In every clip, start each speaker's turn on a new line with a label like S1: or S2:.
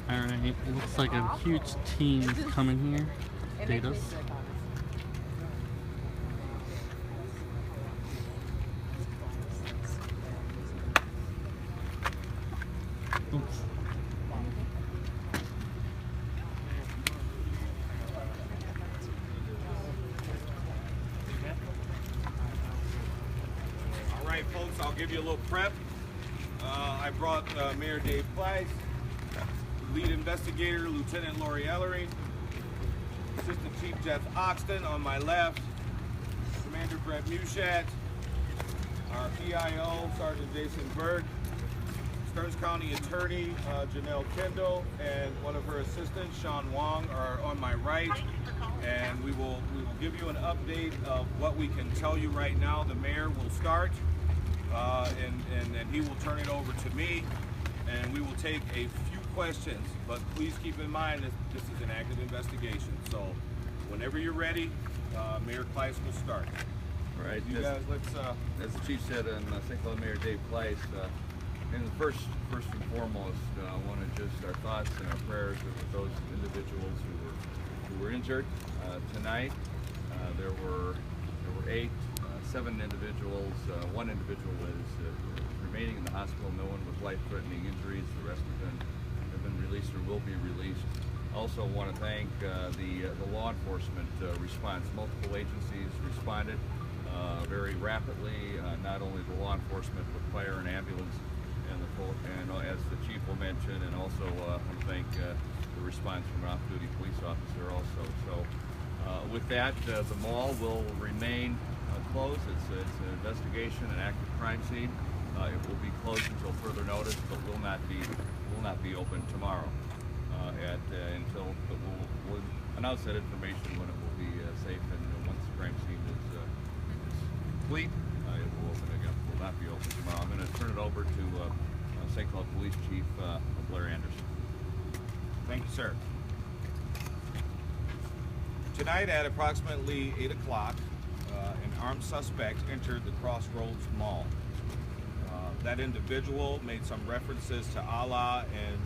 S1: Alright, it looks like a huge team is coming here to date us. Oops.
S2: All right, folks, I'll give you a little prep. I brought Mayor Dave Pleiss, lead investigator Lieutenant Lori Ellering, Assistant Chief Jeff Oxton on my left, Commander Brett Mushat, our PIO Sergeant Jason Berg, Stearns County Attorney Janelle Kendall, and one of her assistants, Sean Wong, are on my right. And we will give you an update of what we can tell you right now. The mayor will start, and he will turn it over to me, and we will take a few questions. But please keep in mind that this is an active investigation. So whenever you're ready, Mayor Pleiss will start.
S3: All right,
S2: you guys, let's.
S3: As the chief said, St. Cloud Mayor Dave Pleiss. And first and foremost, I want to just our thoughts and our prayers with those individuals who were injured tonight. There were 7 individuals. One individual is remaining in the hospital. No one with life-threatening injuries. The rest have been released or will be released. Also, want to thank the law enforcement response. Multiple agencies responded very rapidly. Not only the law enforcement, but fire and ambulance. And as the chief will mention, and also I want to thank the response from an off-duty police officer also. So with that, the mall will remain closed. It's an investigation, an active crime scene. It will be closed until further notice, but will not be open tomorrow but we'll announce that information when it will be safe, and once the crime scene is complete, it will open again. Will not be open tomorrow. I'm going to turn it over to St. Cloud Police Chief Blair Anderson.
S2: Thank you, sir. Tonight at approximately 8 o'clock, an armed suspect entered the Crossroads Mall. That individual made some references to Allah, and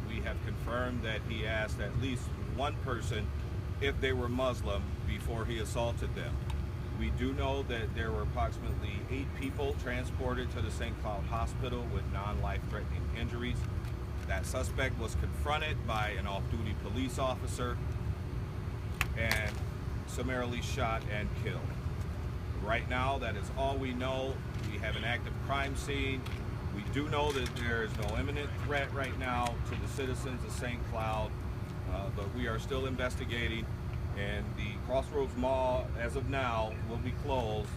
S2: we have confirmed that he asked at least one person if they were Muslim before he assaulted them. We do know that there were approximately 8 people transported to the St. Cloud Hospital with non-life-threatening injuries. That suspect was confronted by an off-duty police officer and summarily shot and killed. Right now, that is all we know. We have an active crime scene. We do know that there is no imminent threat right now to the citizens of St. Cloud, but we are still investigating. And the Crossroads Mall, as of now, will be closed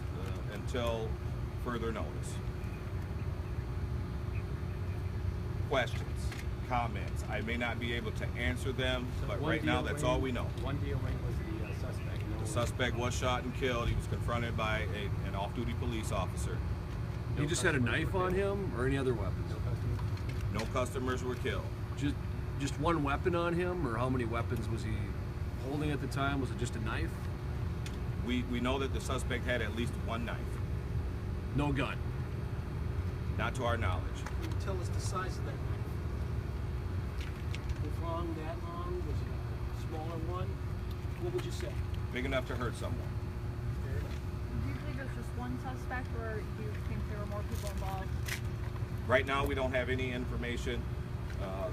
S2: until further notice. Questions, comments? I may not be able to answer them, but right now that's all we know.
S4: One DOA was the suspect.
S2: The suspect was shot and killed. He was confronted by an off-duty police officer.
S5: He just had a knife on him, or any other weapons?
S4: No customers?
S2: No customers were killed.
S5: Just one weapon on him, or how many weapons was he holding at the time? Was it just a knife?
S2: We know that the suspect had at least one knife.
S5: No gun?
S2: Not to our knowledge.
S6: Can you tell us the size of that knife? Was long, that long? Was it a smaller one? What would you say?
S2: Big enough to hurt someone.
S7: Do you believe there's just one suspect, or do you think there were more people involved?
S2: Right now, we don't have any information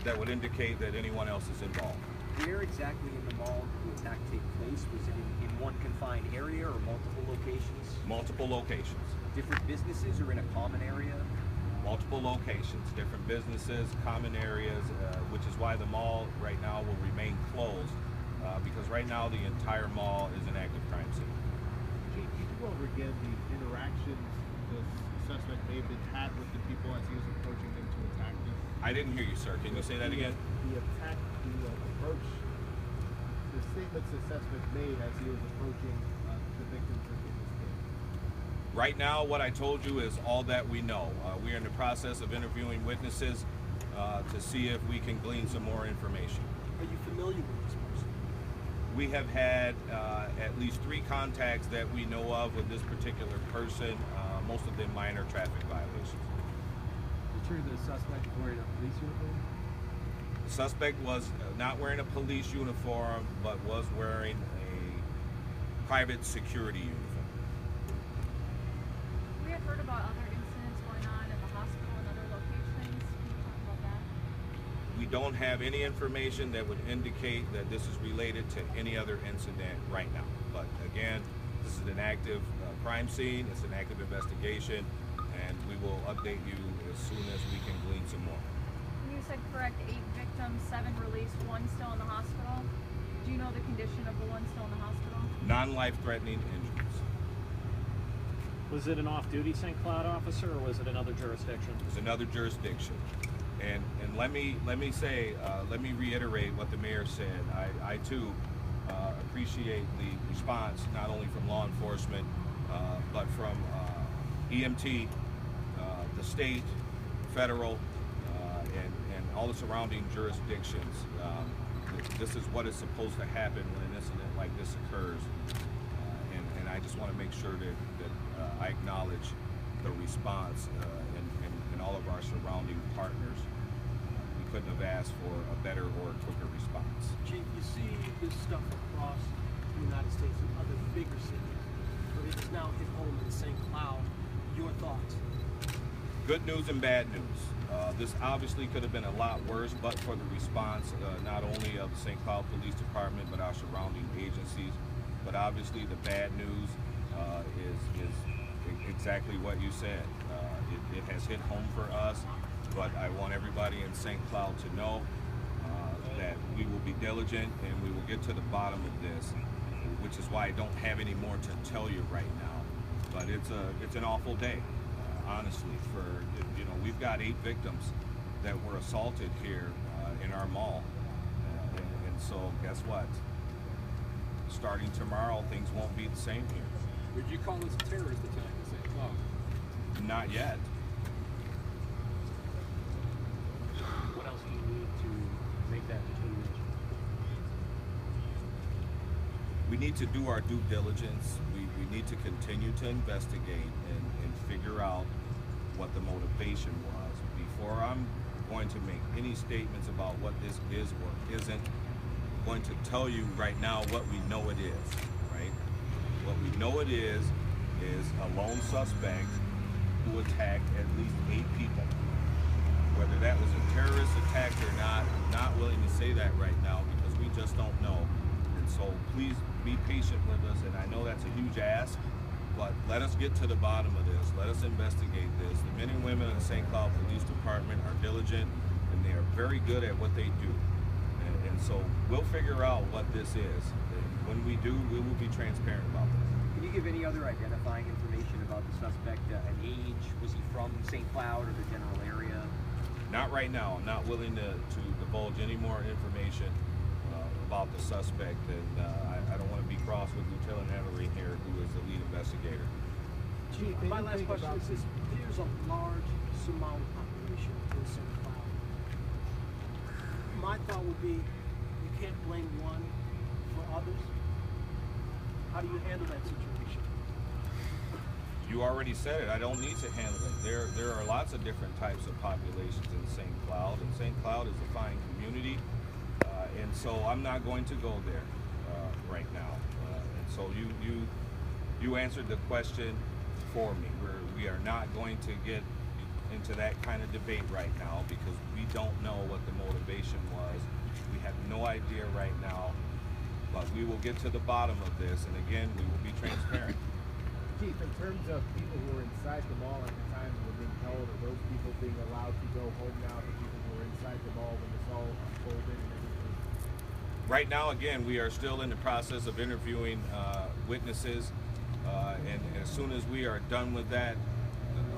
S2: that would indicate that anyone else is involved.
S8: Where exactly in the mall did the attack take place? Was it in one confined area or multiple locations?
S2: Multiple locations.
S8: Different businesses or in a common area?
S2: Multiple locations, different businesses, common areas, which is why the mall right now will remain closed, because right now the entire mall is an active crime scene.
S9: Chief, could you go over again the interactions the suspect may have had with the people as he was approaching them to attack them?
S2: I didn't hear you, sir. Can you say that again?
S9: The attack, the approach, the statements the suspect made as he was approaching the victims in this case.
S2: Right now, what I told you is all that we know. We are in the process of interviewing witnesses to see if we can glean some more information.
S6: Are you familiar with this person?
S2: We have had at least 3 contacts that we know of with this particular person, most of them minor traffic violations.
S4: The suspect wearing a police uniform?
S2: The suspect was not wearing a police uniform, but was wearing a private security uniform.
S7: We have heard about other incidents going on in the hospital and other locations. Can you talk about that?
S2: We don't have any information that would indicate that this is related to any other incident right now. But again, this is an active crime scene, it's an active investigation, and we will update you as soon as we can glean some more.
S7: You said correct, 8 victims, 7 released, 1 still in the hospital. Do you know the condition of the one still in the hospital?
S2: Non-life-threatening injuries.
S4: Was it an off-duty St. Cloud officer, or was it another jurisdiction?
S2: It's another jurisdiction. And let me say, let me reiterate what the mayor said. I too appreciate the response, not only from law enforcement, but from EMT, the state, federal, and all the surrounding jurisdictions. This is what is supposed to happen when an incident like this occurs. And I just want to make sure that I acknowledge the response and all of our surrounding partners. We couldn't have asked for a better or a quicker response.
S6: Chief, you see this stuff across the United States and other bigger cities, but it has now hit home in St. Cloud. Your thoughts?
S2: Good news and bad news. This obviously could have been a lot worse, but for the response not only of the St. Cloud Police Department, but our surrounding agencies. But obviously the bad news is exactly what you said. It has hit home for us, but I want everybody in St. Cloud to know that we will be diligent and we will get to the bottom of this, which is why I don't have any more to tell you right now. But it's an awful day, honestly. We've got 8 victims that were assaulted here in our mall, and so guess what? Starting tomorrow, things won't be the same here.
S5: Would you call this a terrorist attack in St. Cloud?
S2: Not yet.
S4: What else do you need to make that determination?
S2: We need to do our due diligence. We need to continue to investigate and figure out what the motivation was. Before I'm going to make any statements about what this is or isn't, I'm going to tell you right now what we know it is, right? What we know it is a lone suspect who attacked at least 8 people. Whether that was a terrorist attack or not, I'm not willing to say that right now because we just don't know. And so please be patient with us, and I know that's a huge ask, but let us get to the bottom of this. Let us investigate this. The men and women in the St. Cloud Police Department are diligent, and they are very good at what they do. And so we'll figure out what this is. And when we do, we will be transparent about this.
S8: Can you give any other identifying information about the suspect? An age? Was he from St. Cloud or the general area?
S2: Not right now. I'm not willing to divulge any more information about the suspect, and I don't want to be cross with Lieutenant Emery here, who is the lead investigator.
S6: Chief, my last question is this. There's a large Somali population in St. Cloud. My thought would be you can't blame one for others. How do you handle that situation?
S2: You already said it. I don't need to handle it. There are lots of different types of populations in St. Cloud, and St. Cloud is a fine community, and so I'm not going to go there right now. And so you answered the question for me. We are not going to get into that kind of debate right now because we don't know what the motivation was. We have no idea right now, but we will get to the bottom of this, and again, we will be transparent.
S9: Chief, in terms of people who were inside the mall at the time and were being held, are those people being allowed to go home now, the people who were inside the mall when this all unfolded and everything?
S2: Right now, again, we are still in the process of interviewing witnesses, and as soon as we are done with that,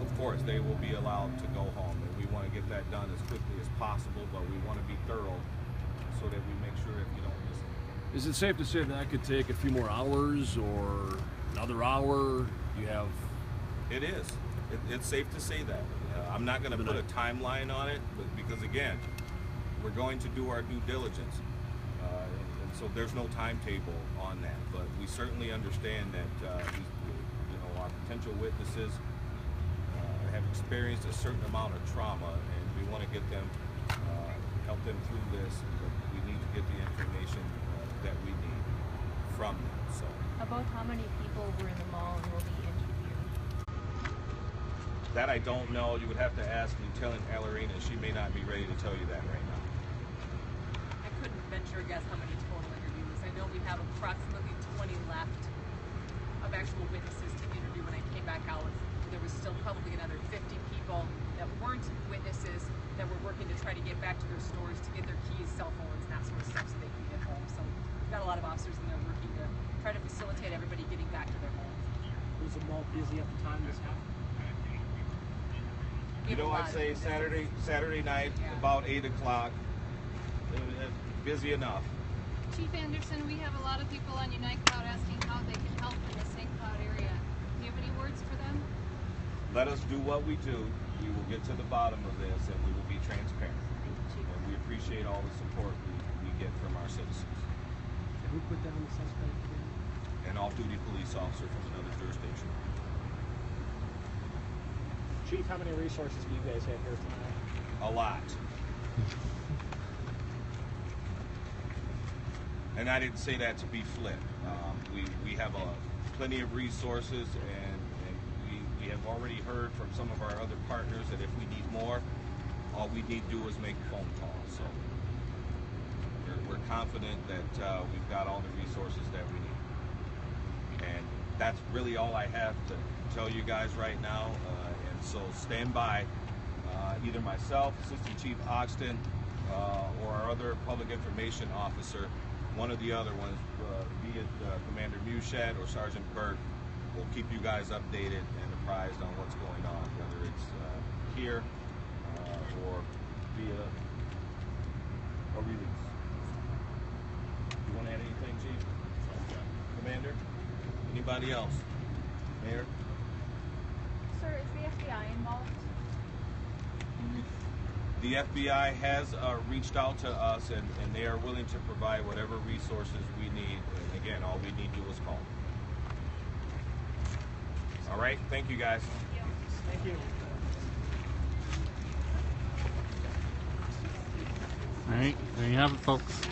S2: of course, they will be allowed to go home. And we want to get that done as quickly as possible, but we want to be thorough so that we make sure that we don't miss anything.
S5: Is it safe to say that could take a few more hours or another hour? You have...
S2: It is. It's safe to say that. I'm not going to put a timeline on it, but because again, we're going to do our due diligence, and so there's no timetable on that. But we certainly understand that our potential witnesses have experienced a certain amount of trauma, and we want to get them help them through this, but we need to get the information that we need from them. So
S7: About how many people were in the mall and will be interviewed?
S2: that I don't know. You would have to ask Lieutenant Alarina. She may not be ready to tell you that right now.
S10: I couldn't venture a guess how many total interviews. I know we have approximately 20 left of actual witnesses to interview. When I came back out, there was still probably another 50 people that weren't witnesses that were working to try to get back to their stores to get their keys, cell phones, and that sort of stuff so they can get home. So we've got a lot of officers in there working to try to facilitate everybody getting back to their homes.
S6: Was the mall busy at the time this happened?
S2: You know, I'd say Saturday night,
S10: Yeah.
S2: about 8 o'clock. Busy enough.
S11: Chief Anderson, we have a lot of people on Unite Cloud asking how they can help in the St. Cloud area. Do you have any words for them?
S2: Let us do what we do. We will get to the bottom of this, and we will be transparent. And we appreciate all the support we get from our citizens.
S6: Who put down the suspect?
S2: An off-duty police officer from another jurisdiction.
S4: Chief, how many resources do you guys have here tonight?
S2: A lot. And I didn't say that to be flip. We have plenty of resources, and we have already heard from some of our other partners that if we need more, all we need to do is make a phone call. So we're confident that we've got all the resources that we need. And that's really all I have to tell you guys right now. And so stand by. Either myself, Assistant Chief Oxton, or our other public information officer, one of the other ones, be it Commander Mushat or Sergeant Burke, will keep you guys updated and apprised on what's going on, whether it's here or via a release. You want to add anything, Chief? Commander? Anybody else? Mayor?
S7: Sir, is the FBI involved?
S2: The FBI has reached out to us, and they are willing to provide whatever resources we need. And again, all we need to do is call. All right, thank you guys.
S4: Thank you.
S1: All right, there you have it, folks.